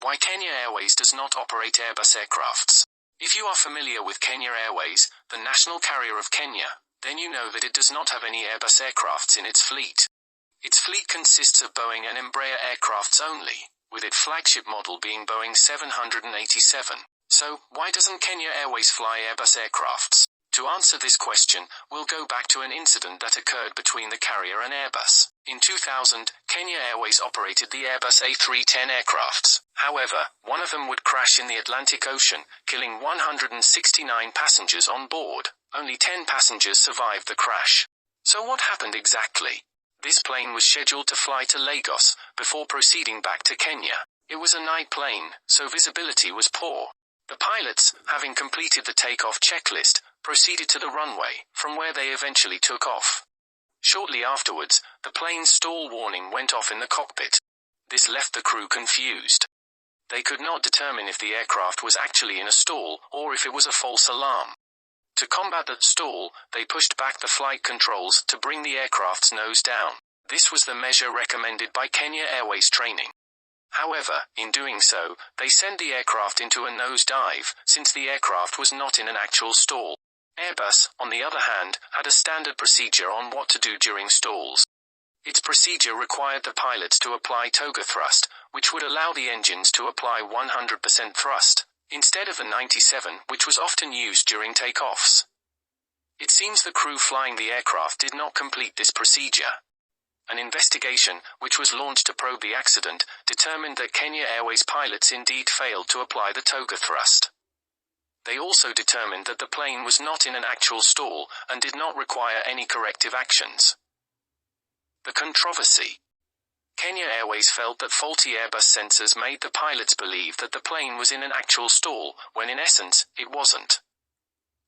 Why Kenya Airways does not operate Airbus aircrafts. If you are familiar with Kenya Airways, the national carrier of Kenya, then you know that it does not have any Airbus aircrafts in its fleet. Its fleet consists of Boeing and Embraer aircrafts only, with its flagship model being Boeing 787. So, why doesn't Kenya Airways fly Airbus aircrafts? To answer this question, we'll go back to an incident that occurred between the carrier and Airbus. In 2000, Kenya Airways operated the Airbus A310 aircrafts. However, one of them would crash in the Atlantic Ocean, killing 169 passengers on board. Only 10 passengers survived the crash. So what happened exactly? This plane was scheduled to fly to Lagos, before proceeding back to Kenya. It was a night plane, so visibility was poor. The pilots, having completed the takeoff checklist, proceeded to the runway, from where they eventually took off. Shortly afterwards, the plane's stall warning went off in the cockpit. This left the crew confused. They could not determine if the aircraft was actually in a stall, or if it was a false alarm. To combat the stall, they pushed back the flight controls to bring the aircraft's nose down. This was the measure recommended by Kenya Airways training. However, in doing so, they sent the aircraft into a nosedive, since the aircraft was not in an actual stall. Airbus, on the other hand, had a standard procedure on what to do during stalls. Its procedure required the pilots to apply toga thrust, which would allow the engines to apply 100% thrust, instead of the 97, which was often used during takeoffs. It seems the crew flying the aircraft did not complete this procedure. An investigation, which was launched to probe the accident, determined that Kenya Airways pilots indeed failed to apply the toga thrust. They also determined that the plane was not in an actual stall and did not require any corrective actions. The controversy. Kenya Airways felt that faulty Airbus sensors made the pilots believe that the plane was in an actual stall, when in essence, it wasn't.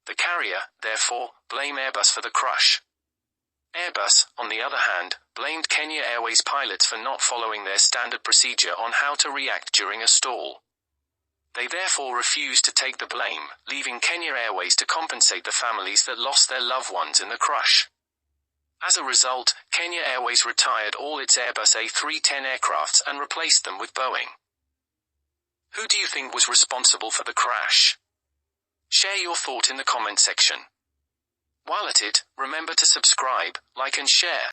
The carrier, therefore, blamed Airbus for the crash. Airbus, on the other hand, blamed Kenya Airways pilots for not following their standard procedure on how to react during a stall. They therefore refused to take the blame, leaving Kenya Airways to compensate the families that lost their loved ones in the crash. As a result, Kenya Airways retired all its Airbus A310 aircrafts and replaced them with Boeing. Who do you think was responsible for the crash? Share your thought in the comment section. While at it, remember to subscribe, like and share.